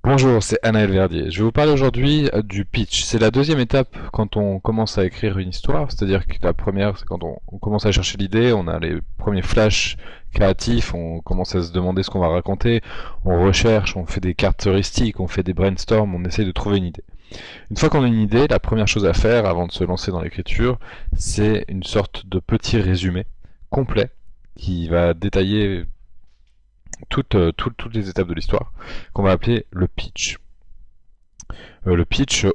Bonjour, c'est Anaël Verdier. Je vais vous parler aujourd'hui du pitch. C'est la deuxième étape quand on commence à écrire une histoire, c'est-à-dire que la première, c'est quand on commence à chercher l'idée, on a les premiers flashs créatifs, on commence à se demander ce qu'on va raconter, on recherche, on fait des cartes heuristiques, on fait des brainstorms, on essaye de trouver une idée. Une fois qu'on a une idée, la première chose à faire avant de se lancer dans l'écriture, c'est une sorte de petit résumé complet qui va détailler toutes les étapes de l'histoire, qu'on va appeler le pitch. Le pitch,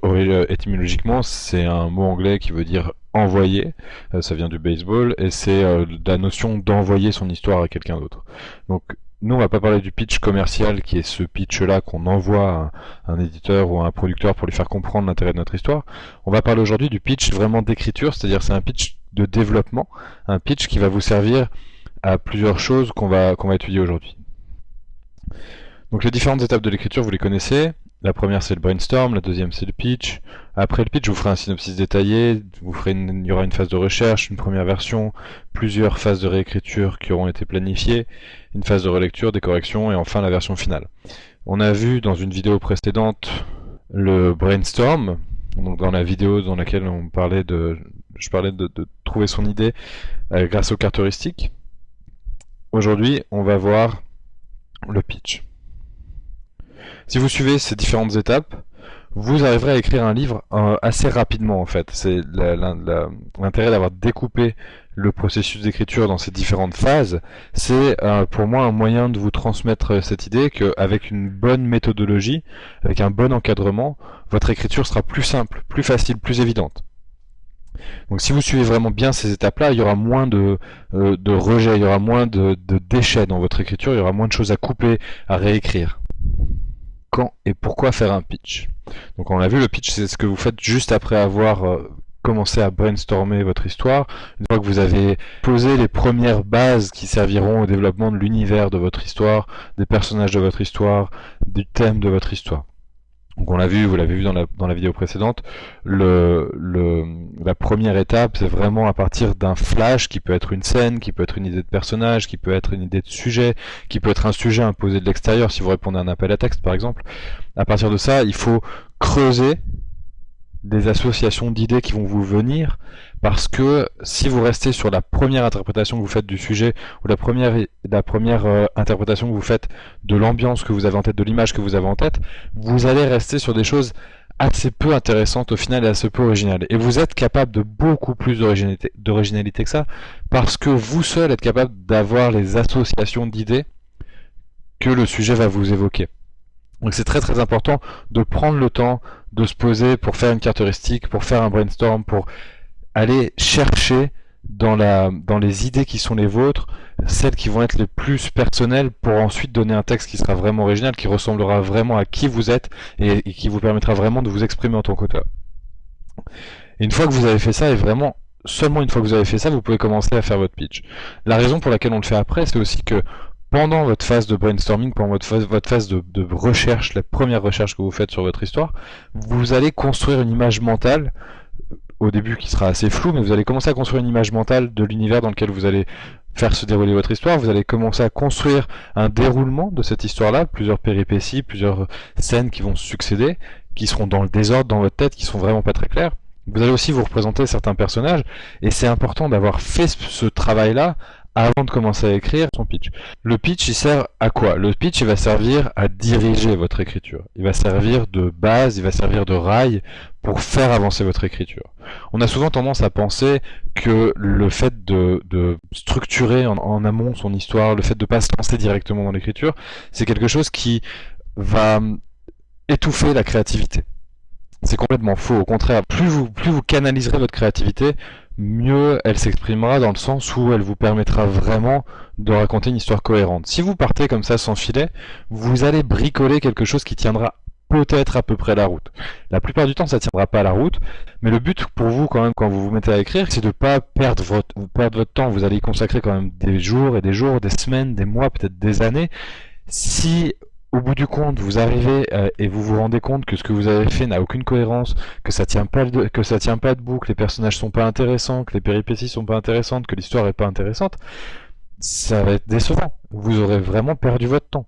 étymologiquement, c'est un mot anglais qui veut dire envoyer, ça vient du baseball, et c'est la notion d'envoyer son histoire à quelqu'un d'autre. Donc, nous, on va pas parler du pitch commercial, qui est ce pitch-là qu'on envoie à un éditeur ou à un producteur pour lui faire comprendre l'intérêt de notre histoire. On va parler aujourd'hui du pitch vraiment d'écriture, c'est-à-dire c'est un pitch de développement, un pitch qui va vous servir à plusieurs choses qu'on va étudier aujourd'hui. Donc les différentes étapes de l'écriture, vous les connaissez. La première c'est le brainstorm, la deuxième c'est le pitch. Après le pitch, je vous ferai un synopsis détaillé, il y aura une phase de recherche, une première version, plusieurs phases de réécriture qui auront été planifiées, une phase de relecture, des corrections et enfin la version finale. On a vu dans une vidéo précédente le brainstorm, donc dans la vidéo dans laquelle je parlais de trouver son idée grâce aux cartes heuristiques. Aujourd'hui, on va voir le pitch. Si vous suivez ces différentes étapes, vous arriverez à écrire un livre assez rapidement en fait. C'est l'intérêt d'avoir découpé le processus d'écriture dans ces différentes phases. C'est pour moi un moyen de vous transmettre cette idée qu'avec une bonne méthodologie, avec un bon encadrement, votre écriture sera plus simple, plus facile, plus évidente. Donc si vous suivez vraiment bien ces étapes-là, il y aura moins de rejets, il y aura moins de déchets dans votre écriture, il y aura moins de choses à couper, à réécrire. Quand et pourquoi faire un pitch? Donc on l'a vu, le pitch c'est ce que vous faites juste après avoir commencé à brainstormer votre histoire, une fois que vous avez posé les premières bases qui serviront au développement de l'univers de votre histoire, des personnages de votre histoire, du thème de votre histoire. Donc on l'a vu, vous l'avez vu dans la vidéo précédente, la première étape c'est vraiment à partir d'un flash qui peut être une scène, qui peut être une idée de personnage, qui peut être une idée de sujet, qui peut être un sujet imposé de l'extérieur si vous répondez à un appel à texte par exemple. À partir de ça, il faut creuser des associations d'idées qui vont vous venir, parce que si vous restez sur la première interprétation que vous faites du sujet, ou la première interprétation que vous faites de l'ambiance que vous avez en tête, de l'image que vous avez en tête, vous allez rester sur des choses assez peu intéressantes au final et assez peu originales. Et vous êtes capable de beaucoup plus d'originalité que ça, parce que vous seul êtes capable d'avoir les associations d'idées que le sujet va vous évoquer. Donc c'est très très important de prendre le temps de se poser pour faire une carte heuristique, pour faire un brainstorm, pour aller chercher dans les idées qui sont les vôtres, celles qui vont être les plus personnelles, pour ensuite donner un texte qui sera vraiment original, qui ressemblera vraiment à qui vous êtes et qui vous permettra vraiment de vous exprimer en tant qu'auteur. Et une fois que vous avez fait ça, et vraiment seulement une fois que vous avez fait ça, vous pouvez commencer à faire votre pitch. La raison pour laquelle on le fait après, c'est aussi que pendant votre phase de brainstorming, pendant votre phase de recherche, la première recherche que vous faites sur votre histoire, vous allez construire une image mentale, au début qui sera assez floue, mais vous allez commencer à construire une image mentale de l'univers dans lequel vous allez faire se dérouler votre histoire, vous allez commencer à construire un déroulement de cette histoire-là, plusieurs péripéties, plusieurs scènes qui vont se succéder, qui seront dans le désordre dans votre tête, qui sont vraiment pas très claires. Vous allez aussi vous représenter certains personnages, et c'est important d'avoir fait ce travail-là avant de commencer à écrire son pitch. Le pitch, il sert à quoi? Le pitch, il va servir à diriger votre écriture. Il va servir de base, il va servir de rail pour faire avancer votre écriture. On a souvent tendance à penser que le fait de structurer en amont son histoire, le fait de ne pas se lancer directement dans l'écriture, c'est quelque chose qui va étouffer la créativité. C'est complètement faux. Au contraire, plus vous canaliserez votre créativité, mieux elle s'exprimera, dans le sens où elle vous permettra vraiment de raconter une histoire cohérente. Si vous partez comme ça sans filet, vous allez bricoler quelque chose qui tiendra peut-être à peu près la route. La plupart du temps, ça ne tiendra pas la route, mais le but pour vous quand même quand vous vous mettez à écrire, c'est de ne pas perdre votre temps. Vous allez y consacrer quand même des jours, des semaines, des mois, peut-être des années. Si au bout du compte, vous arrivez et vous vous rendez compte que ce que vous avez fait n'a aucune cohérence, que ça tient pas debout, que les personnages sont pas intéressants, que les péripéties sont pas intéressantes, que l'histoire est pas intéressante, ça va être décevant. Vous aurez vraiment perdu votre temps.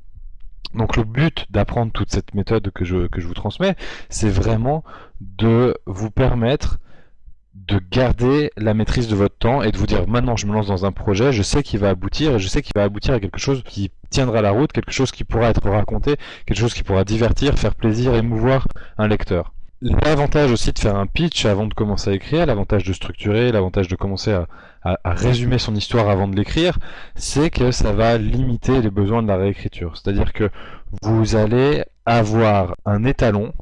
Donc le but d'apprendre toute cette méthode que je vous transmets, c'est vraiment de vous permettre de garder la maîtrise de votre temps et de vous dire maintenant je me lance dans un projet, je sais qu'il va aboutir et je sais qu'il va aboutir à quelque chose qui tiendra la route, quelque chose qui pourra être raconté, quelque chose qui pourra divertir, faire plaisir, émouvoir un lecteur. L'avantage aussi de faire un pitch avant de commencer à écrire, l'avantage de structurer, l'avantage de commencer à résumer son histoire avant de l'écrire, c'est que ça va limiter les besoins de la réécriture. C'est-à-dire que vous allez avoir un étalon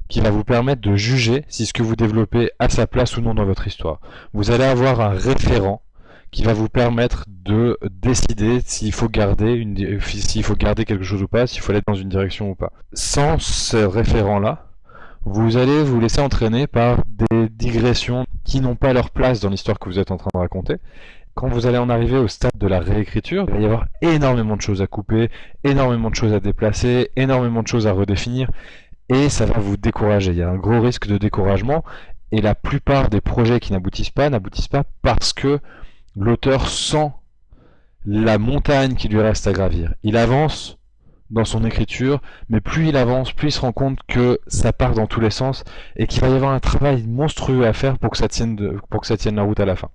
qui va vous permettre de juger si ce que vous développez a sa place ou non dans votre histoire. Vous allez avoir un référent qui va vous permettre de décider s'il faut garder quelque chose ou pas, s'il faut aller dans une direction ou pas. Sans ce référent-là, vous allez vous laisser entraîner par des digressions qui n'ont pas leur place dans l'histoire que vous êtes en train de raconter. Quand vous allez en arriver au stade de la réécriture, il va y avoir énormément de choses à couper, énormément de choses à déplacer, énormément de choses à redéfinir, et ça va vous décourager. Il y a un gros risque de découragement, et la plupart des projets qui n'aboutissent pas parce que l'auteur sent la montagne qui lui reste à gravir. Il avance dans son écriture, mais plus il avance, plus il se rend compte que ça part dans tous les sens et qu'il va y avoir un travail monstrueux à faire pour que ça tienne la route à la fin.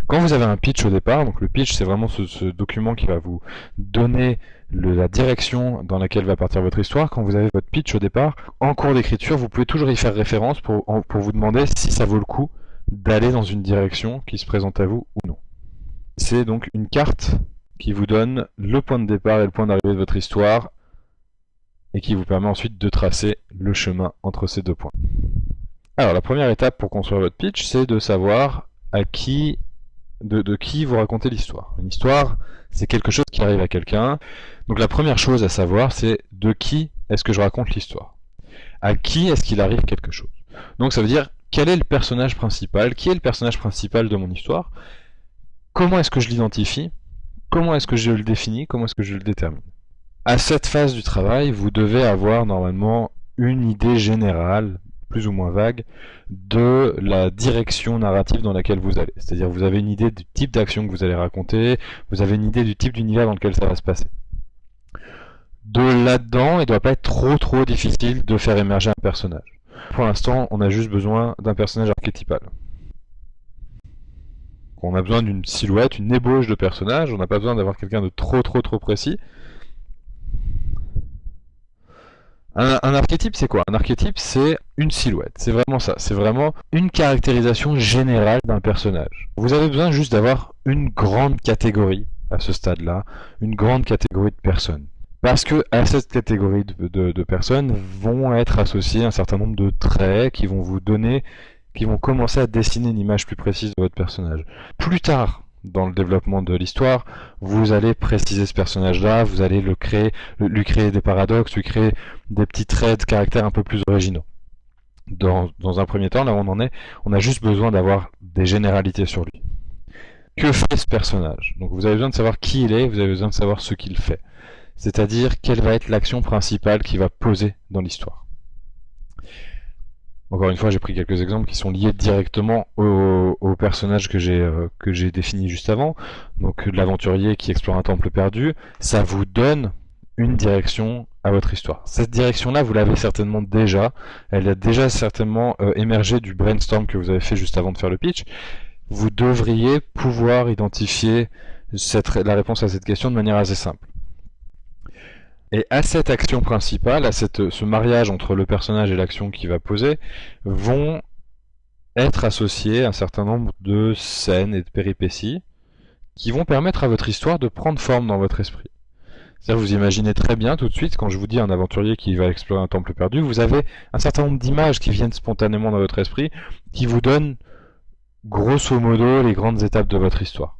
Quand vous avez un pitch au départ, donc le pitch c'est vraiment ce document qui va vous donner la direction dans laquelle va partir votre histoire. Quand vous avez votre pitch au départ, en cours d'écriture, vous pouvez toujours y faire référence pour vous demander si ça vaut le coup d'aller dans une direction qui se présente à vous ou non. C'est donc une carte qui vous donne le point de départ et le point d'arrivée de votre histoire et qui vous permet ensuite de tracer le chemin entre ces deux points. Alors la première étape pour construire votre pitch, c'est de savoir de qui vous racontez l'histoire. Une histoire, c'est quelque chose qui arrive à quelqu'un. Donc la première chose à savoir, c'est de qui est-ce que je raconte l'histoire. À qui est-ce qu'il arrive quelque chose. Donc ça veut dire quel est le personnage principal, qui est le personnage principal de mon histoire, comment est-ce que je l'identifie, comment est-ce que je le définis, comment est-ce que je le détermine. À cette phase du travail, vous devez avoir normalement une idée générale, plus ou moins vague, de la direction narrative dans laquelle vous allez. C'est-à-dire vous avez une idée du type d'action que vous allez raconter, vous avez une idée du type d'univers dans lequel ça va se passer. De là-dedans, il ne doit pas être trop difficile de faire émerger un personnage. Pour l'instant, on a juste besoin d'un personnage archétypal. On a besoin d'une silhouette, une ébauche de personnage, on n'a pas besoin d'avoir quelqu'un de trop précis. Un archétype, c'est quoi? Un archétype, c'est une silhouette. C'est vraiment ça. C'est vraiment une caractérisation générale d'un personnage. Vous avez besoin juste d'avoir une grande catégorie à ce stade-là, une grande catégorie de personnes. Parce que à cette catégorie de personnes vont être associés un certain nombre de traits qui vont vous donner, qui vont commencer à dessiner une image plus précise de votre personnage. Plus tard, dans le développement de l'histoire, vous allez préciser ce personnage-là, vous allez lui créer des paradoxes, lui créer des petits traits de caractère un peu plus originaux. Dans un premier temps, là où on en est, on a juste besoin d'avoir des généralités sur lui. Que fait ce personnage? Donc vous avez besoin de savoir qui il est, vous avez besoin de savoir ce qu'il fait. C'est-à-dire quelle va être l'action principale qu'il va poser dans l'histoire. Encore une fois, j'ai pris quelques exemples qui sont liés directement au personnage que j'ai défini juste avant. Donc l'aventurier qui explore un temple perdu, ça vous donne une direction à votre histoire. Cette direction-là, vous l'avez certainement déjà. Elle a déjà certainement émergé du brainstorm que vous avez fait juste avant de faire le pitch. Vous devriez pouvoir identifier la réponse à cette question de manière assez simple. Et à cette action principale, à ce mariage entre le personnage et l'action qu'il va poser, vont être associés un certain nombre de scènes et de péripéties qui vont permettre à votre histoire de prendre forme dans votre esprit. C'est-à-dire vous imaginez très bien tout de suite, quand je vous dis un aventurier qui va explorer un temple perdu, vous avez un certain nombre d'images qui viennent spontanément dans votre esprit, qui vous donnent grosso modo les grandes étapes de votre histoire.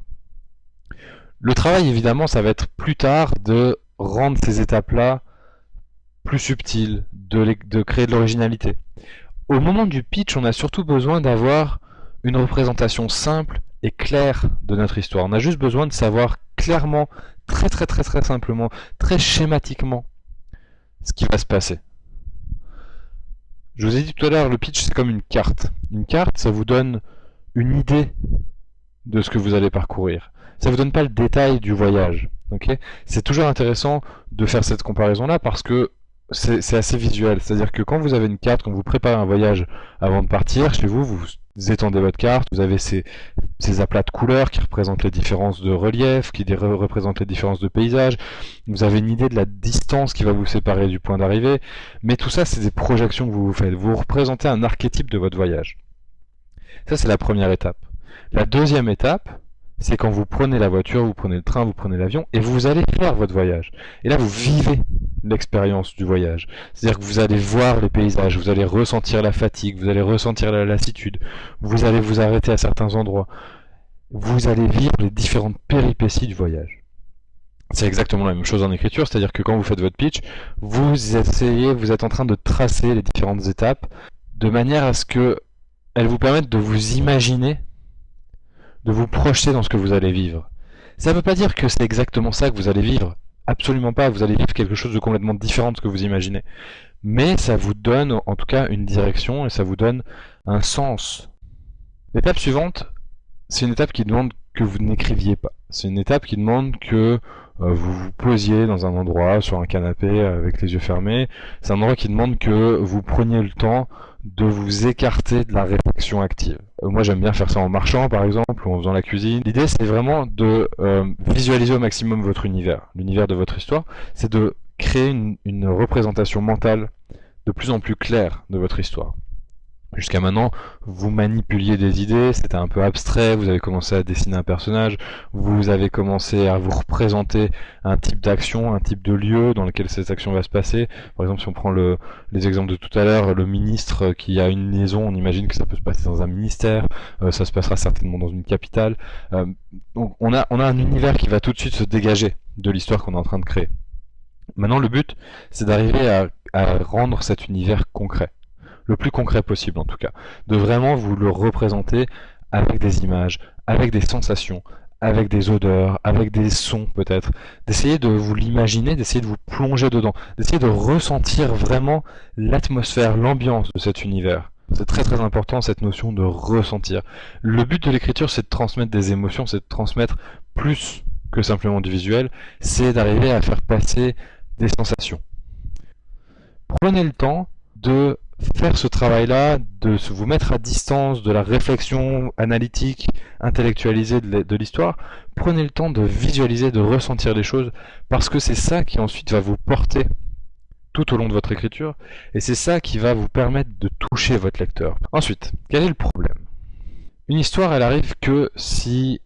Le travail, évidemment, ça va être plus tard de rendre ces étapes-là plus subtiles, de créer de l'originalité. Au moment du pitch, on a surtout besoin d'avoir une représentation simple et claire de notre histoire. On a juste besoin de savoir clairement, très simplement, très schématiquement, ce qui va se passer. Je vous ai dit tout à l'heure, le pitch c'est comme une carte. Une carte, ça vous donne une idée de ce que vous allez parcourir. Ça vous donne pas le détail du voyage. Ok, c'est toujours intéressant de faire cette comparaison-là parce que c'est assez visuel. C'est-à-dire que quand vous avez une carte, quand vous préparez un voyage avant de partir, chez vous, vous étendez votre carte, vous avez ces aplats de couleurs qui représentent les différences de relief, qui représentent les différences de paysage. Vous avez une idée de la distance qui va vous séparer du point d'arrivée. Mais tout ça, c'est des projections que vous vous faites. Vous représentez un archétype de votre voyage. Ça, c'est la première étape. La deuxième étape, c'est quand vous prenez la voiture, vous prenez le train, vous prenez l'avion, et vous allez faire votre voyage. Et là, vous vivez l'expérience du voyage. C'est-à-dire que vous allez voir les paysages, vous allez ressentir la fatigue, vous allez ressentir la lassitude, vous allez vous arrêter à certains endroits. Vous allez vivre les différentes péripéties du voyage. C'est exactement la même chose en écriture, c'est-à-dire que quand vous faites votre pitch, vous êtes en train de tracer les différentes étapes de manière à ce que elles vous permettent de vous imaginer, de vous projeter dans ce que vous allez vivre. Ça ne veut pas dire que c'est exactement ça que vous allez vivre. Absolument pas, vous allez vivre quelque chose de complètement différent de ce que vous imaginez. Mais ça vous donne en tout cas une direction et ça vous donne un sens. L'étape suivante, c'est une étape qui demande que vous n'écriviez pas. C'est une étape qui demande que vous vous posiez dans un endroit, sur un canapé avec les yeux fermés. C'est un endroit qui demande que vous preniez le temps de vous écarter de la réflexion active. Moi j'aime bien faire ça en marchant par exemple, ou en faisant la cuisine. L'idée c'est vraiment de visualiser au maximum votre univers, l'univers de votre histoire. C'est de créer une représentation mentale de plus en plus claire de votre histoire. Jusqu'à maintenant, vous manipuliez des idées, c'était un peu abstrait, vous avez commencé à dessiner un personnage, vous avez commencé à vous représenter un type d'action, un type de lieu dans lequel cette action va se passer. Par exemple, si on prend les exemples de tout à l'heure, le ministre qui a une liaison, on imagine que ça peut se passer dans un ministère, ça se passera certainement dans une capitale. Donc on a un univers qui va tout de suite se dégager de l'histoire qu'on est en train de créer. Maintenant, le but, c'est d'arriver à rendre cet univers concret. Le plus concret possible en tout cas, de vraiment vous le représenter avec des images, avec des sensations, avec des odeurs, avec des sons peut-être, d'essayer de vous l'imaginer, d'essayer de vous plonger dedans, d'essayer de ressentir vraiment l'atmosphère, l'ambiance de cet univers. C'est très très important cette notion de ressentir. Le but de l'écriture c'est de transmettre des émotions, c'est de transmettre plus que simplement du visuel, c'est d'arriver à faire passer des sensations. Prenez le temps de faire ce travail-là, de vous mettre à distance de la réflexion analytique, intellectualisée de l'histoire. Prenez le temps de visualiser, de ressentir les choses, parce que c'est ça qui ensuite va vous porter tout au long de votre écriture, et c'est ça qui va vous permettre de toucher votre lecteur. Ensuite, quel est le problème? Une histoire, elle arrive que si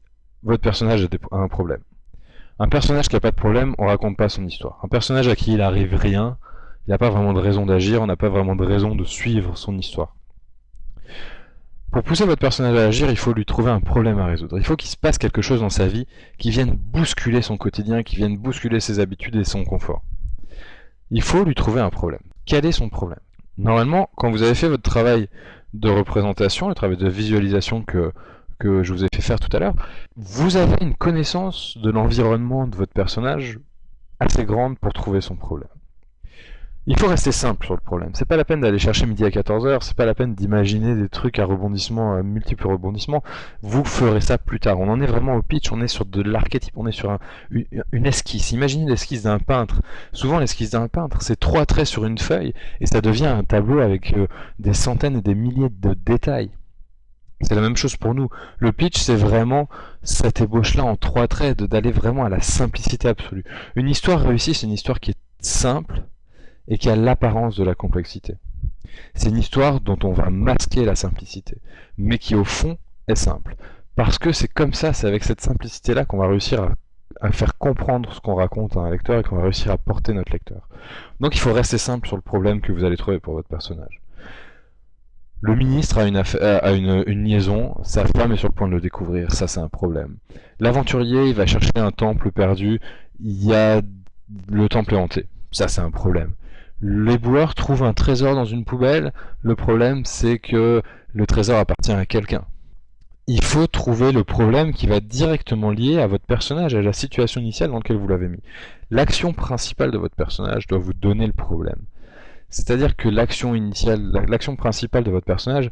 votre personnage a un problème. Un personnage qui n'a pas de problème, on raconte pas son histoire. Un personnage à qui il arrive rien, il n'a pas vraiment de raison d'agir, on n'a pas vraiment de raison de suivre son histoire. Pour pousser votre personnage à agir, il faut lui trouver un problème à résoudre. Il faut qu'il se passe quelque chose dans sa vie qui vienne bousculer son quotidien, qui vienne bousculer ses habitudes et son confort. Il faut lui trouver un problème. Quel est son problème? Normalement, quand vous avez fait votre travail de représentation, le travail de visualisation que je vous ai fait faire tout à l'heure, vous avez une connaissance de l'environnement de votre personnage assez grande pour trouver son problème. Il faut rester simple sur le problème. C'est pas la peine d'aller chercher midi à 14h, c'est pas la peine d'imaginer des trucs à rebondissements, à multiples rebondissements. Vous ferez ça plus tard. On en est vraiment au pitch, on est sur de l'archétype, on est sur une esquisse. Imaginez l'esquisse d'un peintre. Souvent l'esquisse d'un peintre, c'est 3 traits sur une feuille et ça devient un tableau avec des centaines et des milliers de détails. C'est la même chose pour nous. Le pitch, c'est vraiment cette ébauche-là en 3 traits, d'aller vraiment à la simplicité absolue. Une histoire réussie, c'est une histoire qui est simple, et qui a l'apparence de la complexité. C'est une histoire dont on va masquer la simplicité, mais qui au fond est simple. Parce que c'est comme ça, c'est avec cette simplicité-là qu'on va réussir à faire comprendre ce qu'on raconte à un lecteur et qu'on va réussir à porter notre lecteur. Donc il faut rester simple sur le problème que vous allez trouver pour votre personnage. Le ministre a une liaison, sa femme est sur le point de le découvrir, ça c'est un problème. L'aventurier, il va chercher un temple perdu, le temple est hanté, ça c'est un problème. L'éboueur trouve un trésor dans une poubelle, le problème c'est que le trésor appartient à quelqu'un. Il faut trouver le problème qui va être directement lié à votre personnage, à la situation initiale dans laquelle vous l'avez mis. L'action principale de votre personnage doit vous donner le problème. C'est-à-dire que l'action initiale, l'action principale de votre personnage,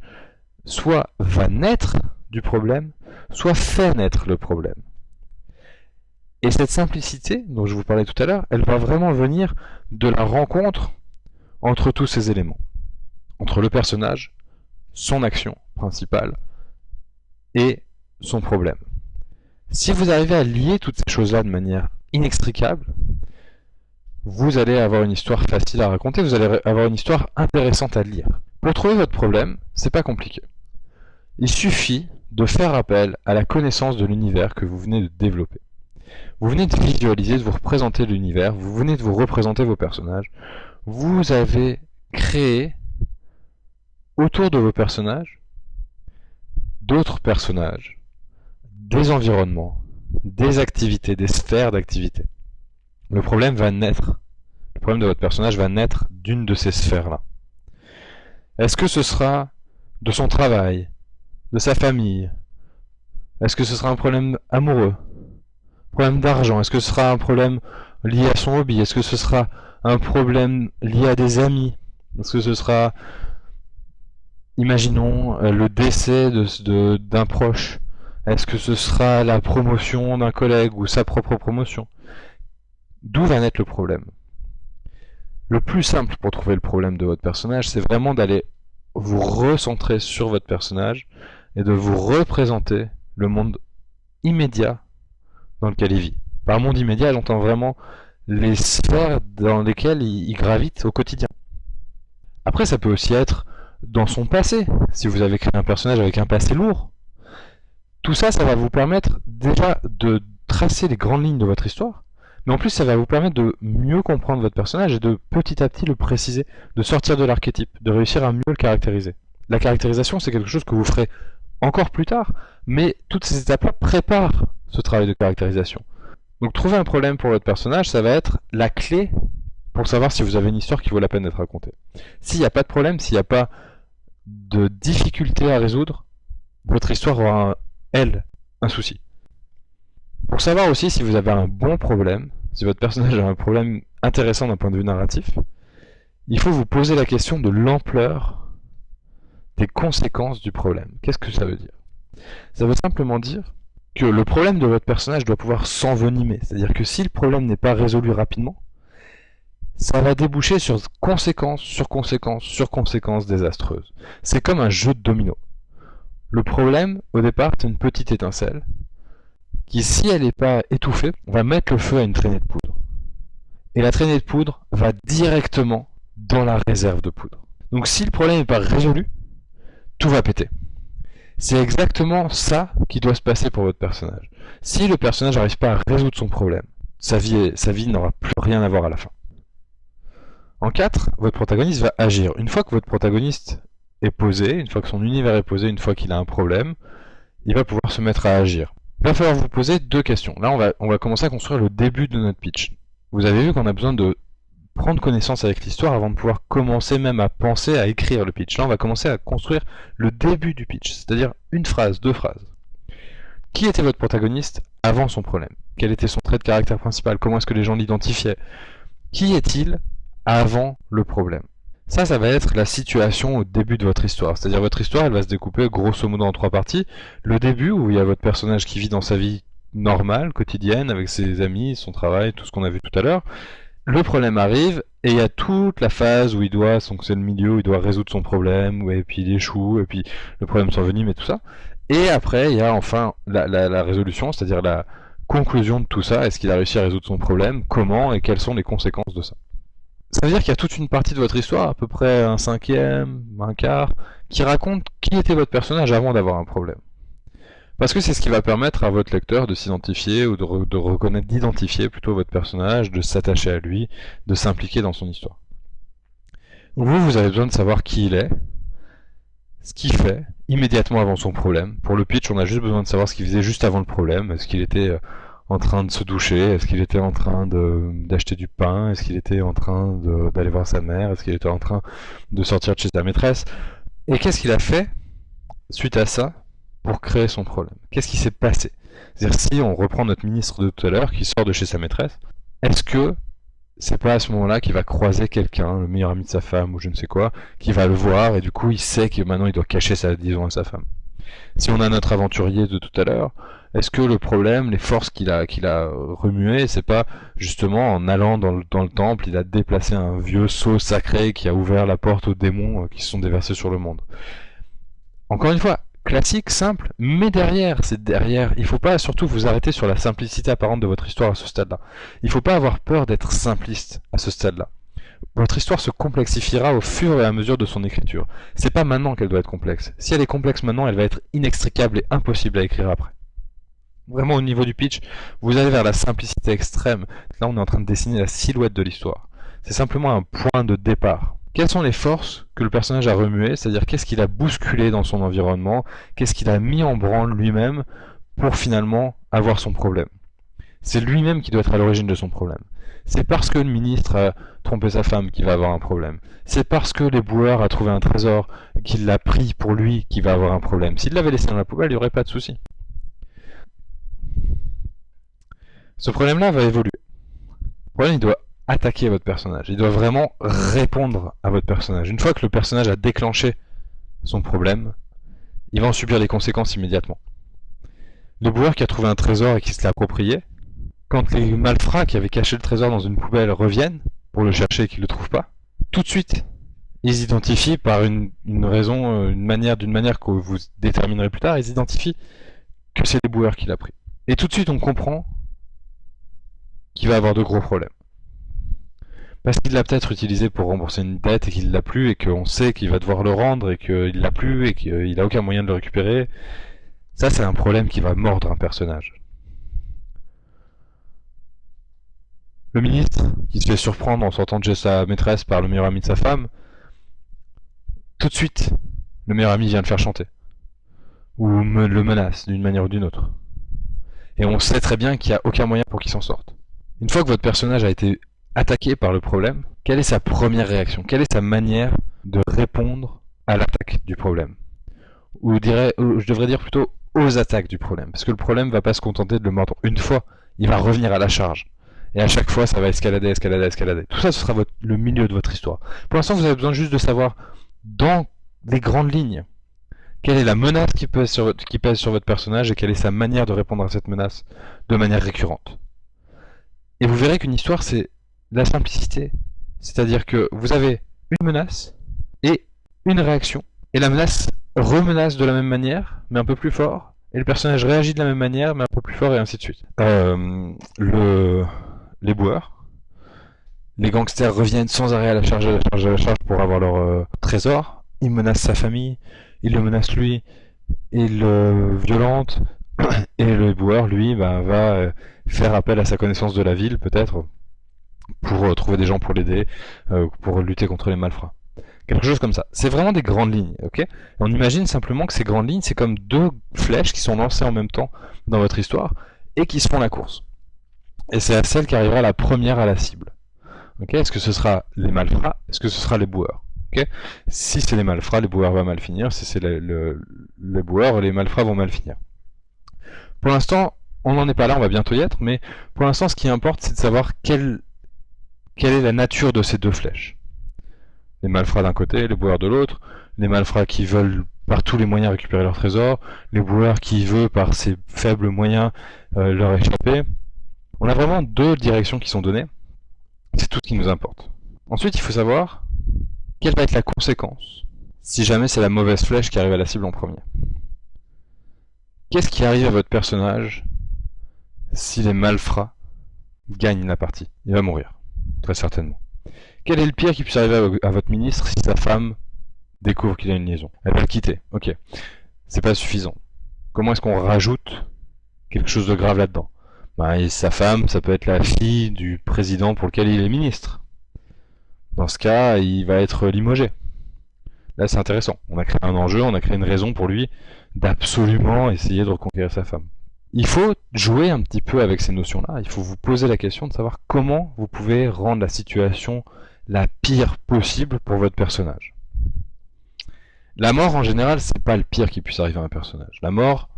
soit va naître du problème, soit fait naître le problème. Et cette simplicité, dont je vous parlais tout à l'heure, elle va vraiment venir de la rencontre entre tous ces éléments. Entre le personnage, son action principale et son problème. Si vous arrivez à lier toutes ces choses-là de manière inextricable, vous allez avoir une histoire facile à raconter, vous allez avoir une histoire intéressante à lire. Pour trouver votre problème, c'est pas compliqué. Il suffit de faire appel à la connaissance de l'univers que vous venez de développer. Vous venez de visualiser, de vous représenter l'univers, vous venez de vous représenter vos personnages. Vous avez créé, autour de vos personnages, d'autres personnages, des environnements, des activités, des sphères d'activité. Le problème va naître, le problème de votre personnage va naître d'une de ces sphères-là. Est-ce que ce sera de son travail, de sa famille? Est-ce que ce sera un problème amoureux? Problème d'argent? Est-ce que ce sera un problème lié à son hobby? Est-ce que ce sera un problème lié à des amis? Est-ce que ce sera, imaginons, le décès d'un proche? Est-ce que ce sera la promotion d'un collègue ou sa propre promotion? D'où va naître le problème? Le plus simple pour trouver le problème de votre personnage, c'est vraiment d'aller vous recentrer sur votre personnage et de vous représenter le monde immédiat dans lequel il vit. Par monde immédiat, j'entends vraiment les sphères dans lesquelles il gravite au quotidien. Après, ça peut aussi être dans son passé. Si vous avez créé un personnage avec un passé lourd, tout ça, ça va vous permettre déjà de tracer les grandes lignes de votre histoire, mais en plus, ça va vous permettre de mieux comprendre votre personnage et de petit à petit le préciser, de sortir de l'archétype, de réussir à mieux le caractériser. La caractérisation, c'est quelque chose que vous ferez encore plus tard, mais toutes ces étapes-là préparent ce travail de caractérisation. Donc trouver un problème pour votre personnage, ça va être la clé pour savoir si vous avez une histoire qui vaut la peine d'être racontée. S'il n'y a pas de problème, s'il n'y a pas de difficulté à résoudre, votre histoire aura, un souci. Pour savoir aussi si vous avez un bon problème, si votre personnage a un problème intéressant d'un point de vue narratif, il faut vous poser la question de l'ampleur des conséquences du problème. Qu'est-ce que ça veut dire? Ça veut simplement dire que le problème de votre personnage doit pouvoir s'envenimer. C'est-à-dire que si le problème n'est pas résolu rapidement, ça va déboucher sur conséquences, sur conséquences, sur conséquences désastreuses. C'est comme un jeu de domino. Le problème, au départ, c'est une petite étincelle qui, si elle n'est pas étouffée, va mettre le feu à une traînée de poudre. Et la traînée de poudre va directement dans la réserve de poudre. Donc si le problème n'est pas résolu, tout va péter. C'est exactement ça qui doit se passer pour votre personnage. Si le personnage n'arrive pas à résoudre son problème, sa vie n'aura plus rien à voir à la fin. En 4, votre protagoniste va agir. Une fois que votre protagoniste est posé, une fois que son univers est posé, une fois qu'il a un problème, il va pouvoir se mettre à agir. Il va falloir vous poser deux questions. Là, on va commencer à construire le début de notre pitch. Vous avez vu qu'on a besoin de prendre connaissance avec l'histoire avant de pouvoir commencer même à penser à écrire le pitch. Là, on va commencer à construire le début du pitch, c'est-à-dire une phrase, deux phrases. Qui était votre protagoniste avant son problème? Quel était son trait de caractère principal? Comment est-ce que les gens l'identifiaient? Qui est-il avant le problème? Ça va être la situation au début de votre histoire. C'est-à-dire votre histoire, elle va se découper grosso modo en trois parties. Le début, où il y a votre personnage qui vit dans sa vie normale, quotidienne, avec ses amis, son travail, tout ce qu'on a vu tout à l'heure. Le problème arrive, et il y a toute la phase où il doit, donc c'est le milieu, où il doit résoudre son problème, et puis il échoue, et puis le problème s'envenime et tout ça. Et après, il y a enfin la résolution, c'est-à-dire la conclusion de tout ça. Est-ce qu'il a réussi à résoudre son problème? Comment? Et quelles sont les conséquences de ça? Ça veut dire qu'il y a toute une partie de votre histoire, à peu près un cinquième, un quart, qui raconte qui était votre personnage avant d'avoir un problème. Parce que c'est ce qui va permettre à votre lecteur de s'identifier, ou de reconnaître, d'identifier plutôt votre personnage, de s'attacher à lui, de s'impliquer dans son histoire. Donc vous avez besoin de savoir qui il est, ce qu'il fait, immédiatement avant son problème. Pour le pitch, on a juste besoin de savoir ce qu'il faisait juste avant le problème. Est-ce qu'il était en train de se doucher? Est-ce qu'il était en train d'acheter du pain? Est-ce qu'il était en train d'aller voir sa mère? Est-ce qu'il était en train de sortir de chez sa maîtresse? Et qu'est-ce qu'il a fait suite à ça pour créer son problème? Qu'est-ce qui s'est passé? C'est-à-dire, si on reprend notre ministre de tout à l'heure qui sort de chez sa maîtresse, est-ce que c'est pas à ce moment-là qu'il va croiser quelqu'un, le meilleur ami de sa femme ou je ne sais quoi, qui va le voir et du coup il sait que maintenant il doit cacher sa liaison à sa femme? Si on a notre aventurier de tout à l'heure, est-ce que le problème, les forces qu'il a remuées, c'est pas justement en allant dans le temple, il a déplacé un vieux sceau sacré qui a ouvert la porte aux démons qui se sont déversés sur le monde. Encore une fois, classique, simple, mais derrière, il faut pas surtout vous arrêter sur la simplicité apparente de votre histoire à ce stade-là. Il faut pas avoir peur d'être simpliste à ce stade-là. Votre histoire se complexifiera au fur et à mesure de son écriture. C'est pas maintenant qu'elle doit être complexe. Si elle est complexe maintenant, elle va être inextricable et impossible à écrire après. Vraiment au niveau du pitch, vous allez vers la simplicité extrême. Là, on est en train de dessiner la silhouette de l'histoire. C'est simplement un point de départ. Quelles sont les forces que le personnage a remuées, c'est-à-dire qu'est-ce qu'il a bousculé dans son environnement, qu'est-ce qu'il a mis en branle lui-même pour finalement avoir son problème. C'est lui-même qui doit être à l'origine de son problème. C'est parce que le ministre a trompé sa femme qu'il va avoir un problème. C'est parce que l'éboueur a trouvé un trésor qu'il l'a pris pour lui qu'il va avoir un problème. S'il l'avait laissé dans la poubelle, il n'y aurait pas de souci. Ce problème-là va évoluer. Le problème, il doit attaquer votre personnage. Il doit vraiment répondre à votre personnage. Une fois que le personnage a déclenché son problème, il va en subir les conséquences immédiatement. L'éboueur qui a trouvé un trésor et qui se l'a approprié, quand les malfrats qui avaient caché le trésor dans une poubelle reviennent pour le chercher et qu'ils ne le trouvent pas, tout de suite, ils identifient par une raison, d'une manière que vous déterminerez plus tard, ils identifient que c'est l'éboueur qui l'a pris. Et tout de suite, on comprend qu'il va avoir de gros problèmes. Parce qu'il l'a peut-être utilisé pour rembourser une dette et qu'il l'a plus et qu'on sait qu'il va devoir le rendre et qu'il l'a plus et qu'il n'a aucun moyen de le récupérer. Ça, c'est un problème qui va mordre un personnage. Le ministre, qui se fait surprendre en sortant de chez sa maîtresse par le meilleur ami de sa femme, tout de suite, le meilleur ami vient le faire chanter. Ou le menace d'une manière ou d'une autre. Et on sait très bien qu'il n'y a aucun moyen pour qu'il s'en sorte. Une fois que votre personnage a été attaqué par le problème, quelle est sa première réaction? Quelle est sa manière de répondre à l'attaque du problème? Ou je devrais dire plutôt aux attaques du problème. Parce que le problème ne va pas se contenter de le mordre une fois, il va revenir à la charge. Et à chaque fois, ça va escalader. Tout ça, ce sera le milieu de votre histoire. Pour l'instant, vous avez besoin juste de savoir, dans les grandes lignes, quelle est la menace qui pèse sur votre personnage et quelle est sa manière de répondre à cette menace de manière récurrente. Et vous verrez qu'une histoire, c'est la simplicité. C'est-à-dire que vous avez une menace et une réaction. Et la menace remenace de la même manière, mais un peu plus fort. Et le personnage réagit de la même manière, mais un peu plus fort, et ainsi de suite. Les boueurs. Les gangsters reviennent sans arrêt à la charge pour avoir leur trésor. Ils menacent sa famille, ils le menacent lui, ils le violentent. Et le boueur, lui, va faire appel à sa connaissance de la ville, peut-être, pour trouver des gens pour l'aider, pour lutter contre les malfrats. Quelque chose comme ça. C'est vraiment des grandes lignes, ok? On imagine simplement que ces grandes lignes, c'est comme deux flèches qui sont lancées en même temps dans votre histoire et qui se font la course. Et c'est à celle qui arrivera la première à la cible. Ok? Est-ce que ce sera les malfrats? Est-ce que ce sera les boueurs? Ok? Si c'est les malfrats, les boueurs vont mal finir. Si c'est les boueurs, les malfrats vont mal finir. Pour l'instant, on n'en est pas là, on va bientôt y être, mais pour l'instant, ce qui importe, c'est de savoir quelle est la nature de ces deux flèches. Les malfrats d'un côté, les boueurs de l'autre, les malfrats qui veulent par tous les moyens récupérer leur trésor, les boueurs qui veulent par ces faibles moyens leur échapper. On a vraiment deux directions qui sont données, c'est tout ce qui nous importe. Ensuite, il faut savoir quelle va être la conséquence si jamais c'est la mauvaise flèche qui arrive à la cible en premier. Qu'est-ce qui arrive à votre personnage si les malfrats gagnent la partie? Il va mourir, très certainement. Quel est le pire qui puisse arriver à votre ministre si sa femme découvre qu'il a une liaison? Elle va le quitter, ok. C'est pas suffisant. Comment est-ce qu'on rajoute quelque chose de grave là-dedans? Et sa femme, ça peut être la fille du président pour lequel il est ministre. Dans ce cas, il va être limogé. Là, c'est intéressant. On a créé un enjeu, on a créé une raison pour lui d'absolument essayer de reconquérir sa femme. Il faut jouer un petit peu avec ces notions-là. Il faut vous poser la question de savoir comment vous pouvez rendre la situation la pire possible pour votre personnage. La mort, en général, c'est pas le pire qui puisse arriver à un personnage. La mort,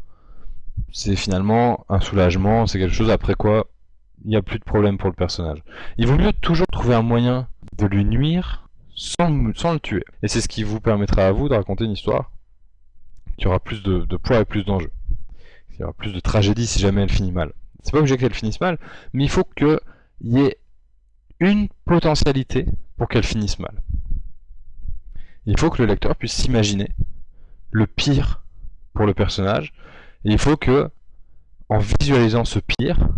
c'est finalement un soulagement, c'est quelque chose après quoi il n'y a plus de problème pour le personnage. Il vaut mieux toujours trouver un moyen de lui nuire sans le tuer. Et c'est ce qui vous permettra à vous de raconter une histoire qu'il y aura plus de poids et plus d'enjeux. Il y aura plus de tragédie si jamais elle finit mal. C'est pas obligé qu'elle finisse mal, mais il faut qu'il y ait une potentialité pour qu'elle finisse mal. Il faut que le lecteur puisse s'imaginer le pire pour le personnage, et il faut que, en visualisant ce pire,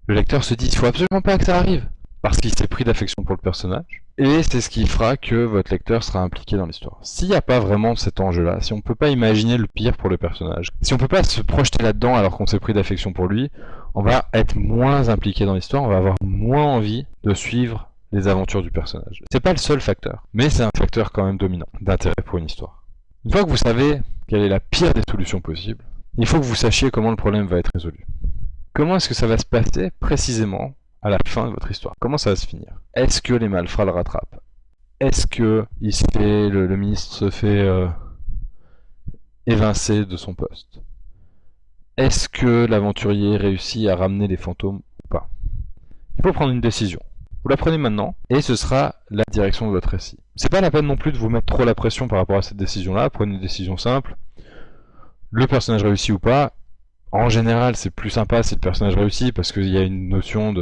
le lecteur se dise il faut absolument pas que ça arrive, parce qu'il s'est pris d'affection pour le personnage, et c'est ce qui fera que votre lecteur sera impliqué dans l'histoire. S'il n'y a pas vraiment cet enjeu-là, si on ne peut pas imaginer le pire pour le personnage, si on ne peut pas se projeter là-dedans alors qu'on s'est pris d'affection pour lui, on va être moins impliqué dans l'histoire, on va avoir moins envie de suivre les aventures du personnage. C'est pas le seul facteur, mais c'est un facteur quand même dominant d'intérêt pour une histoire. Une fois que vous savez quelle est la pire des solutions possibles, il faut que vous sachiez comment le problème va être résolu. Comment est-ce que ça va se passer précisément à la fin de votre histoire? Comment ça va se finir? Est-ce que les malfrats le rattrapent? Est-ce que le ministre se fait évincer de son poste? Est-ce que l'aventurier réussit à ramener les fantômes ou pas? Il faut prendre une décision. Vous la prenez maintenant, et ce sera la direction de votre récit. C'est pas la peine non plus de vous mettre trop la pression par rapport à cette décision-là, prenez une décision simple. Le personnage réussit ou pas, en général c'est plus sympa si le personnage réussit, parce qu'il y a une notion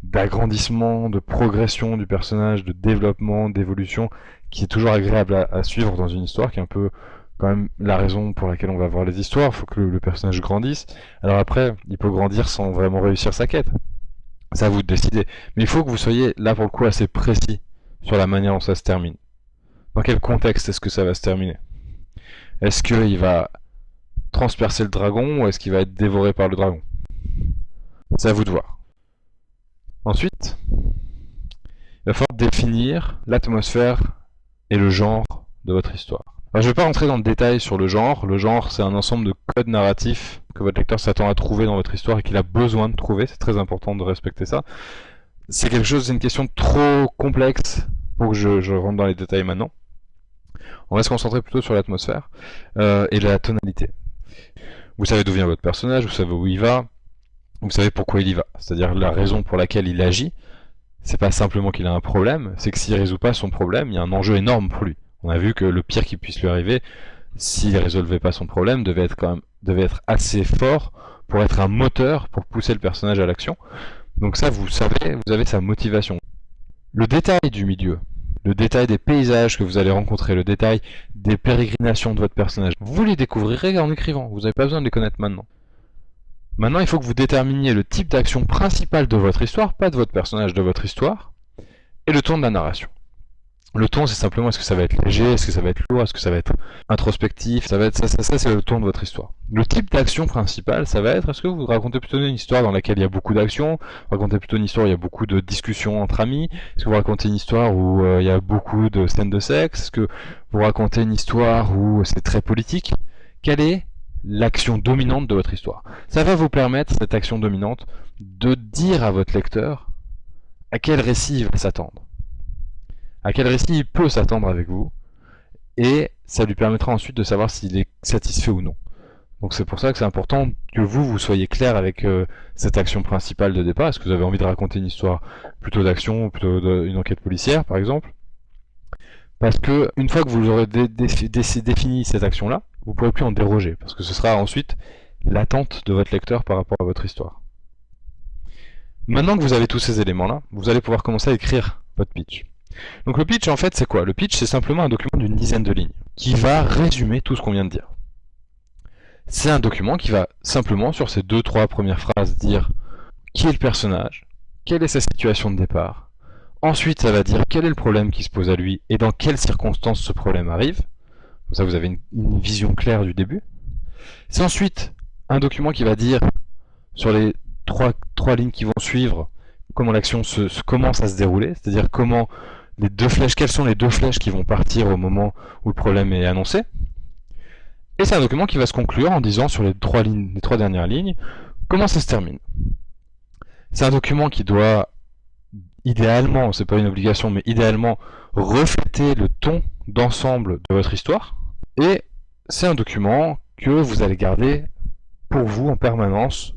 d'agrandissement, de progression du personnage, de développement, d'évolution, qui est toujours agréable à suivre dans une histoire, qui est un peu quand même la raison pour laquelle on va voir les histoires. Il faut que le personnage grandisse. Alors après, il peut grandir sans vraiment réussir sa quête. C'est à vous de décider. Mais il faut que vous soyez là pour le coup assez précis sur la manière dont ça se termine. Dans quel contexte est-ce que ça va se terminer? Est-ce qu'il va transpercer le dragon ou est-ce qu'il va être dévoré par le dragon? C'est à vous de voir. Ensuite, il va falloir définir l'atmosphère et le genre de votre histoire. Alors, je ne vais pas rentrer dans le détail sur le genre. Le genre, c'est un ensemble de codes narratifs que votre lecteur s'attend à trouver dans votre histoire et qu'il a besoin de trouver. C'est très important de respecter ça. C'est une question trop complexe pour que je rentre dans les détails maintenant. On va se concentrer plutôt sur l'atmosphère et la tonalité. Vous savez d'où vient votre personnage, vous savez où il va, vous savez pourquoi il y va. C'est-à-dire la raison pour laquelle il agit. C'est pas simplement qu'il a un problème, c'est que s'il résout pas son problème, il y a un enjeu énorme pour lui. On a vu que le pire qui puisse lui arriver, s'il résolvait pas son problème, devait être assez fort pour être un moteur pour pousser le personnage à l'action. Donc ça, vous savez, vous avez sa motivation. Le détail du milieu, le détail des paysages que vous allez rencontrer, le détail des pérégrinations de votre personnage, vous les découvrirez en écrivant, vous n'avez pas besoin de les connaître maintenant. Maintenant, il faut que vous déterminiez le type d'action principale de votre histoire, pas de votre personnage, de votre histoire, et le ton de la narration. Le ton, c'est simplement est-ce que ça va être léger, est-ce que ça va être lourd, est-ce que ça va être introspectif, ça c'est le ton de votre histoire. Le type d'action principale, ça va être est-ce que vous racontez plutôt une histoire dans laquelle il y a beaucoup d'action, vous racontez plutôt une histoire où il y a beaucoup de discussions entre amis, est-ce que vous racontez une histoire où il y a beaucoup de scènes de sexe, est-ce que vous racontez une histoire où c'est très politique? Quelle est l'action dominante de votre histoire? Ça va vous permettre, cette action dominante, de dire à votre lecteur à quel récit il va s'attendre. À quel récit il peut s'attendre avec vous, et ça lui permettra ensuite de savoir s'il est satisfait ou non. Donc c'est pour ça que c'est important que vous soyez clair avec cette action principale de départ. Est-ce que vous avez envie de raconter une histoire plutôt d'action, ou plutôt une enquête policière par exemple? Parce que une fois que vous aurez défini cette action-là, vous ne pourrez plus en déroger, parce que ce sera ensuite l'attente de votre lecteur par rapport à votre histoire. Maintenant que vous avez tous ces éléments-là, vous allez pouvoir commencer à écrire votre pitch. Donc le pitch, en fait, c'est quoi? Le pitch, c'est simplement un document d'une dizaine de lignes, qui va résumer tout ce qu'on vient de dire. C'est un document qui va simplement, sur ces 2-3 premières phrases, dire qui est le personnage, quelle est sa situation de départ. Ensuite, ça va dire quel est le problème qui se pose à lui, et dans quelles circonstances ce problème arrive. Comme ça, vous avez une vision claire du début. C'est ensuite un document qui va dire, sur les trois lignes qui vont suivre, comment l'action commence à se dérouler, c'est-à-dire comment quelles sont les 2 flèches qui vont partir au moment où le problème est annoncé. Et c'est un document qui va se conclure en disant sur les 3 dernières lignes, comment ça se termine. C'est un document qui doit idéalement, c'est pas une obligation, mais idéalement refléter le ton d'ensemble de votre histoire. Et c'est un document que vous allez garder pour vous en permanence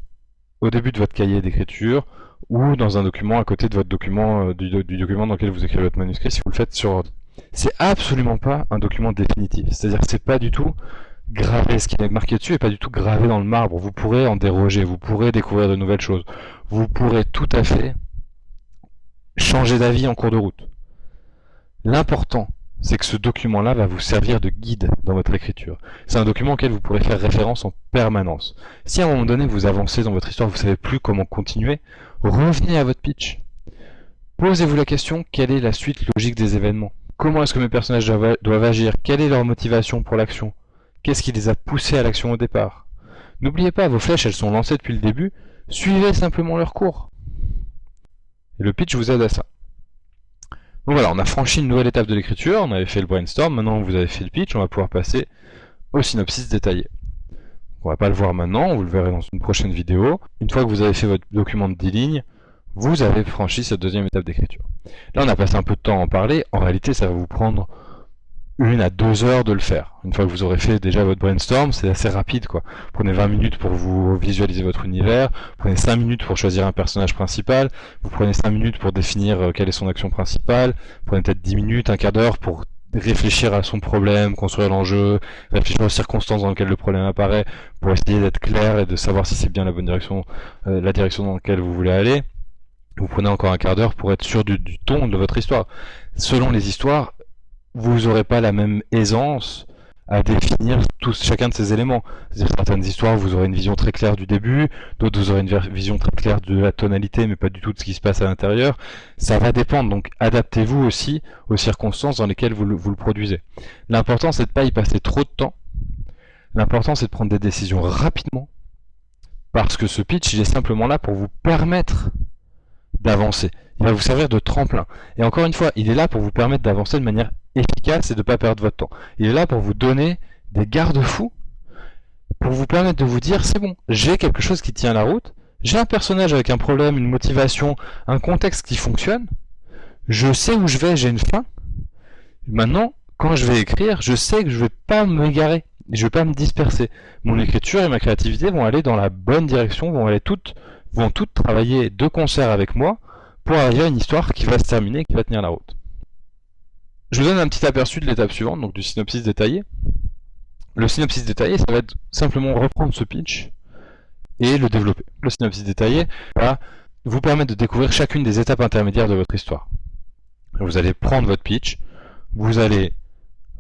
au début de votre cahier d'écriture, ou dans un document à côté de votre document, du document dans lequel vous écrivez votre manuscrit si vous le faites sur ordi. C'est absolument pas un document définitif, c'est-à-dire que c'est pas du tout gravé, ce qui est marqué dessus n'est pas du tout gravé dans le marbre. Vous pourrez en déroger, vous pourrez découvrir de nouvelles choses. Vous pourrez tout à fait changer d'avis en cours de route. L'important, c'est que ce document-là va vous servir de guide dans votre écriture. C'est un document auquel vous pourrez faire référence en permanence. Si à un moment donné vous avancez dans votre histoire, vous ne savez plus comment continuer, revenez à votre pitch. Posez-vous la question, quelle est la suite logique des événements? Comment est-ce que mes personnages doivent agir? Quelle est leur motivation pour l'action? Qu'est-ce qui les a poussés à l'action au départ? N'oubliez pas, vos flèches, elles sont lancées depuis le début. Suivez simplement leur cours. Et le pitch vous aide à ça. Donc voilà, on a franchi une nouvelle étape de l'écriture, on avait fait le brainstorm, maintenant vous avez fait le pitch, on va pouvoir passer au synopsis détaillé. On va pas le voir maintenant, vous le verrez dans une prochaine vidéo. Une fois que vous avez fait votre document de 10 lignes, vous avez franchi cette deuxième étape d'écriture. Là, on a passé un peu de temps à en parler. En réalité, ça va vous prendre 1 à 2 heures de le faire. Une fois que vous aurez fait déjà votre brainstorm, c'est assez rapide, quoi. Prenez 20 minutes pour vous visualiser votre univers, prenez 5 minutes pour choisir un personnage principal, vous prenez 5 minutes pour définir quelle est son action principale, prenez peut-être 10 minutes, un quart d'heure pour réfléchir à son problème, construire l'enjeu, réfléchir aux circonstances dans lesquelles le problème apparaît, pour essayer d'être clair et de savoir si c'est bien la bonne direction, la direction dans laquelle vous voulez aller. Vous prenez encore un quart d'heure pour être sûr du ton de votre histoire. Selon les histoires, vous n'aurez pas la même aisance à définir chacun de ces éléments. C'est-à-dire certaines histoires, vous aurez une vision très claire du début, d'autres vous aurez une vision très claire de la tonalité, mais pas du tout de ce qui se passe à l'intérieur. Ça va dépendre, donc adaptez-vous aussi aux circonstances dans lesquelles vous le produisez. L'important, c'est de ne pas y passer trop de temps. L'important, c'est de prendre des décisions rapidement, parce que ce pitch, il est simplement là pour vous permettre d'avancer. Il va vous servir de tremplin. Et encore une fois, il est là pour vous permettre d'avancer de manière efficace et de ne pas perdre votre temps. Il est là pour vous donner des garde-fous, pour vous permettre de vous dire, c'est bon, j'ai quelque chose qui tient la route, j'ai un personnage avec un problème, une motivation, un contexte qui fonctionne, je sais où je vais, j'ai une fin. Maintenant, quand je vais écrire, je sais que je ne vais pas m'égarer, je ne vais pas me disperser. Mon écriture et ma créativité vont aller dans la bonne direction, vont toutes travailler de concert avec moi pour arriver à une histoire qui va se terminer, qui va tenir la route. Je vous donne un petit aperçu de l'étape suivante, donc du synopsis détaillé. Le synopsis détaillé, ça va être simplement reprendre ce pitch et le développer. Le synopsis détaillé va vous permettre de découvrir chacune des étapes intermédiaires de votre histoire. Vous allez prendre votre pitch, vous allez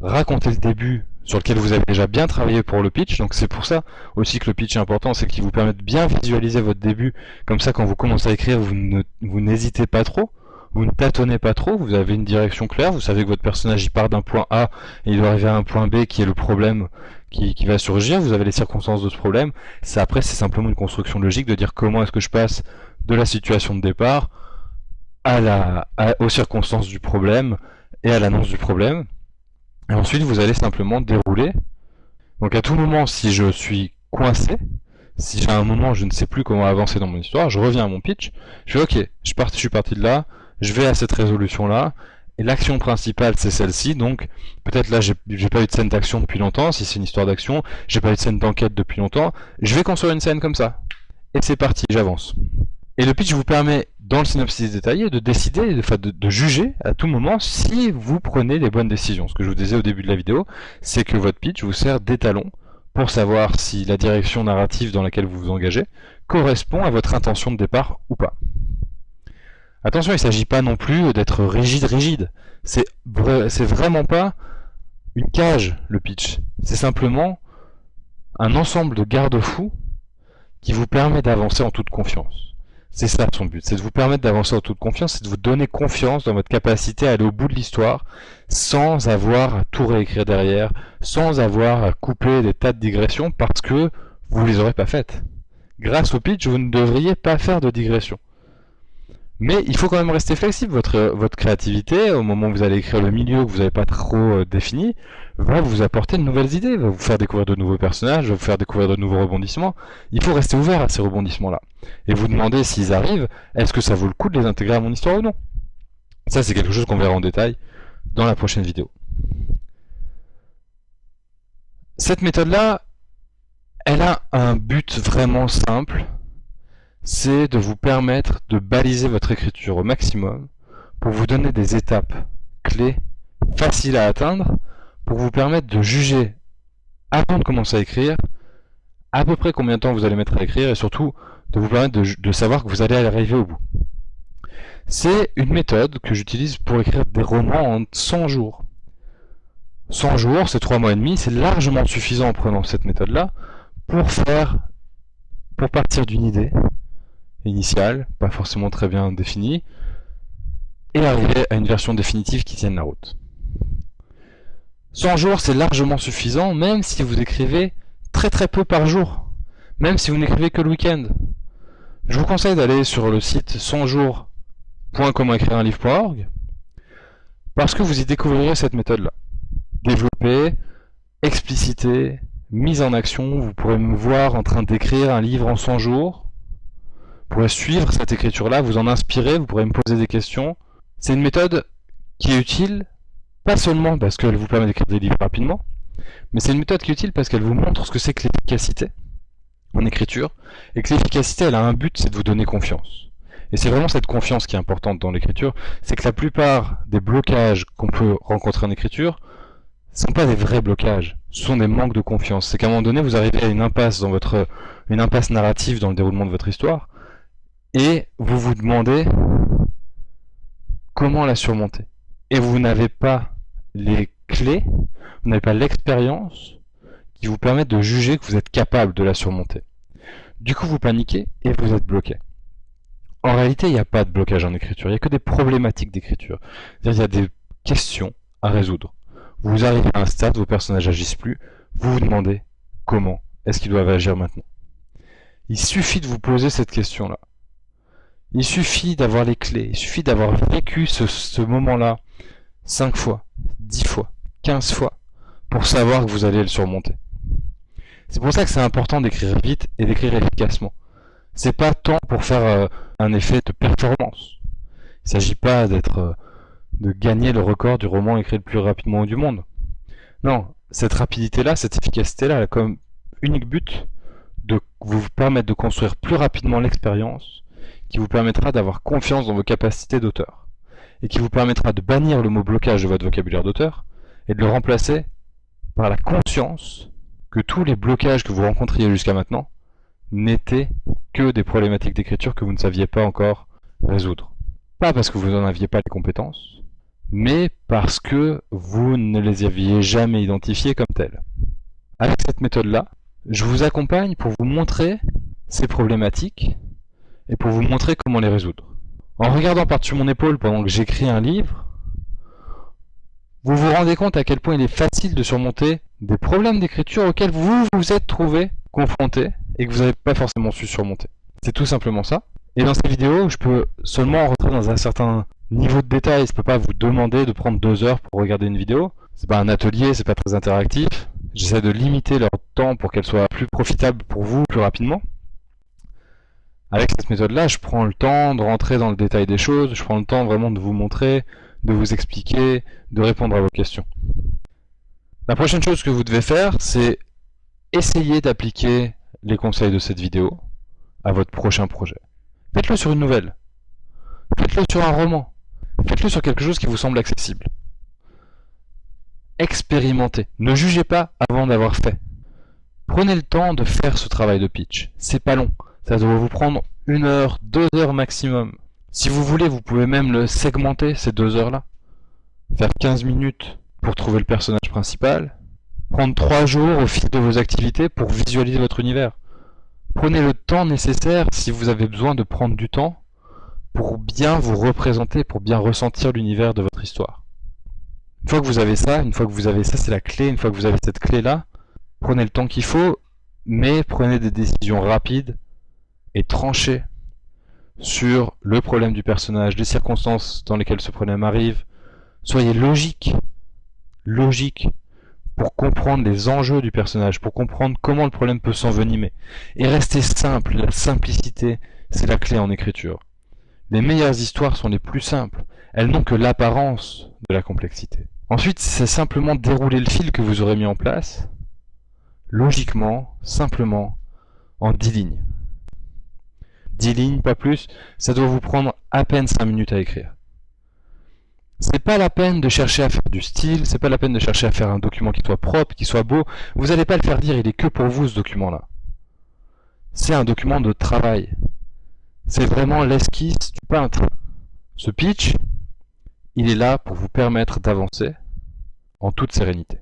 raconter le début sur lequel vous avez déjà bien travaillé pour le pitch, donc c'est pour ça aussi que le pitch est important, c'est qu'il vous permet de bien visualiser votre début, comme ça quand vous commencez à écrire, vous n'hésitez pas trop, vous ne tâtonnez pas trop, vous avez une direction claire, vous savez que votre personnage il part d'un point A et il doit arriver à un point B qui est le problème qui va surgir, vous avez les circonstances de ce problème, après c'est simplement une construction logique de dire comment est-ce que je passe de la situation de départ aux circonstances du problème et à l'annonce du problème. Et ensuite, vous allez simplement dérouler. Donc à tout moment, si je suis coincé, si j'ai un moment je ne sais plus comment avancer dans mon histoire, je reviens à mon pitch, je fais ok, je suis parti de là, je vais à cette résolution-là, et l'action principale c'est celle-ci, donc peut-être là j'ai pas eu de scène d'action depuis longtemps, si c'est une histoire d'action, j'ai pas eu de scène d'enquête depuis longtemps, je vais construire une scène comme ça. Et c'est parti, j'avance. Et le pitch vous permet, dans le synopsis détaillé, de décider, de juger à tout moment si vous prenez les bonnes décisions. Ce que je vous disais au début de la vidéo, c'est que votre pitch vous sert d'étalon pour savoir si la direction narrative dans laquelle vous vous engagez correspond à votre intention de départ ou pas. Attention, il ne s'agit pas non plus d'être rigide. C'est vraiment pas une cage, le pitch. C'est simplement un ensemble de garde-fous qui vous permet d'avancer en toute confiance. C'est ça son but, c'est de vous permettre d'avancer en toute confiance, c'est de vous donner confiance dans votre capacité à aller au bout de l'histoire sans avoir à tout réécrire derrière, sans avoir à couper des tas de digressions parce que vous ne les aurez pas faites. Grâce au pitch, vous ne devriez pas faire de digression. Mais il faut quand même rester flexible. Votre créativité, au moment où vous allez écrire le milieu que vous n'avez pas trop défini, va vous apporter de nouvelles idées, va vous faire découvrir de nouveaux personnages, va vous faire découvrir de nouveaux rebondissements. Il faut rester ouvert à ces rebondissements-là. Et vous demander s'ils arrivent, est-ce que ça vaut le coup de les intégrer à mon histoire ou non? Ça, c'est quelque chose qu'on verra en détail dans la prochaine vidéo. Cette méthode-là, elle a un but vraiment simple, c'est de vous permettre de baliser votre écriture au maximum pour vous donner des étapes clés, faciles à atteindre, pour vous permettre de juger avant de commencer à écrire, à peu près combien de temps vous allez mettre à écrire et surtout de vous permettre de savoir que vous allez arriver au bout. C'est une méthode que j'utilise pour écrire des romans en 100 jours. 100 jours, c'est 3 mois et demi, c'est largement suffisant en prenant cette méthode-là pour partir d'une idée initiale, pas forcément très bien définie, et arriver à une version définitive qui tienne la route. 100 jours, c'est largement suffisant, même si vous écrivez très très peu par jour, même si vous n'écrivez que le week-end. Je vous conseille d'aller sur le site 100jours.cometécrire-un-livre.org parce que vous y découvrirez cette méthode-là. Développer, expliciter, mise en action, vous pourrez me voir en train d'écrire un livre en 100 jours. Vous pourrez suivre cette écriture-là, vous en inspirer, vous pourrez me poser des questions. C'est une méthode qui est utile, pas seulement parce qu'elle vous permet d'écrire des livres rapidement, mais c'est une méthode qui est utile parce qu'elle vous montre ce que c'est que l'efficacité en écriture, et que l'efficacité, elle a un but, c'est de vous donner confiance. Et c'est vraiment cette confiance qui est importante dans l'écriture, c'est que la plupart des blocages qu'on peut rencontrer en écriture ne sont pas des vrais blocages, ce sont des manques de confiance. C'est qu'à un moment donné, vous arrivez à une impasse une impasse narrative dans le déroulement de votre histoire, et vous vous demandez comment la surmonter. Et vous n'avez pas les clés, vous n'avez pas l'expérience qui vous permettent de juger que vous êtes capable de la surmonter. Du coup, vous paniquez et vous êtes bloqué. En réalité, il n'y a pas de blocage en écriture, il n'y a que des problématiques d'écriture. C'est-à-dire, il y a des questions à résoudre. Vous arrivez à un stade, vos personnages n'agissent plus, vous vous demandez comment est-ce qu'ils doivent agir maintenant. Il suffit de vous poser cette question-là. Il suffit d'avoir les clés, il suffit d'avoir vécu ce moment-là 5 fois, 10 fois, 15 fois, pour savoir que vous allez le surmonter. C'est pour ça que c'est important d'écrire vite et d'écrire efficacement. C'est pas tant pour faire un effet de performance. Il s'agit pas de gagner le record du roman écrit le plus rapidement du monde. Non, cette rapidité-là, cette efficacité-là, elle a comme unique but de vous permettre de construire plus rapidement l'expérience, qui vous permettra d'avoir confiance dans vos capacités d'auteur, et qui vous permettra de bannir le mot blocage de votre vocabulaire d'auteur, et de le remplacer par la conscience que tous les blocages que vous rencontriez jusqu'à maintenant n'étaient que des problématiques d'écriture que vous ne saviez pas encore résoudre. Pas parce que vous n'en aviez pas les compétences, mais parce que vous ne les aviez jamais identifiées comme telles. Avec cette méthode-là, je vous accompagne pour vous montrer ces problématiques et pour vous montrer comment les résoudre. En regardant par-dessus mon épaule pendant que j'écris un livre, vous vous rendez compte à quel point il est facile de surmonter des problèmes d'écriture auxquels vous vous êtes trouvé confronté et que vous n'avez pas forcément su surmonter. C'est tout simplement ça. Et dans ces vidéos, je peux seulement rentrer dans un certain niveau de détail. Je ne peux pas vous demander de prendre 2 heures pour regarder une vidéo. C'est pas un atelier, c'est pas très interactif. J'essaie de limiter leur temps pour qu'elle soit plus profitable pour vous plus rapidement. Avec cette méthode-là, je prends le temps de rentrer dans le détail des choses, je prends le temps vraiment de vous montrer, de vous expliquer, de répondre à vos questions. La prochaine chose que vous devez faire, c'est essayer d'appliquer les conseils de cette vidéo à votre prochain projet. Faites-le sur une nouvelle. Faites-le sur un roman. Faites-le sur quelque chose qui vous semble accessible. Expérimentez. Ne jugez pas avant d'avoir fait. Prenez le temps de faire ce travail de pitch. C'est pas long. Ça doit vous prendre 1 heure, 2 heures maximum. Si vous voulez, vous pouvez même le segmenter, ces 2 heures-là. Faire 15 minutes pour trouver le personnage principal. Prendre 3 jours au fil de vos activités pour visualiser votre univers. Prenez le temps nécessaire si vous avez besoin de prendre du temps pour bien vous représenter, pour bien ressentir l'univers de votre histoire. Une fois que vous avez ça, c'est la clé, une fois que vous avez cette clé-là, prenez le temps qu'il faut, mais prenez des décisions rapides et tranchées sur le problème du personnage, les circonstances dans lesquelles ce problème arrive. Soyez logique pour comprendre les enjeux du personnage, pour comprendre comment le problème peut s'envenimer. Et restez simple, la simplicité, c'est la clé en écriture. Les meilleures histoires sont les plus simples, elles n'ont que l'apparence de la complexité. Ensuite, c'est simplement dérouler le fil que vous aurez mis en place, logiquement, simplement, en 10 lignes. 10 lignes, pas plus, ça doit vous prendre à peine 5 minutes à écrire. C'est pas la peine de chercher à faire du style, c'est pas la peine de chercher à faire un document qui soit propre, qui soit beau. Vous n'allez pas le faire dire, il est que pour vous ce document-là. C'est un document de travail. C'est vraiment l'esquisse du peintre. Ce pitch, il est là pour vous permettre d'avancer en toute sérénité.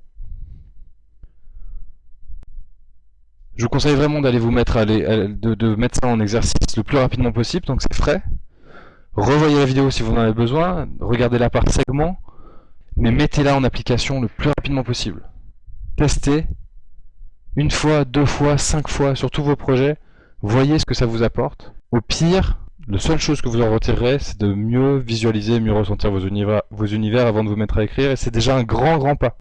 Je vous conseille vraiment d'aller vous mettre de mettre ça en exercice le plus rapidement possible, donc c'est frais. Revoyez la vidéo si vous en avez besoin, regardez-la par segment, mais mettez-la en application le plus rapidement possible. Testez, une fois, 2 fois, 5 fois sur tous vos projets, voyez ce que ça vous apporte. Au pire, la seule chose que vous en retirerez, c'est de mieux visualiser, mieux ressentir vos univers avant de vous mettre à écrire, et c'est déjà un grand pas.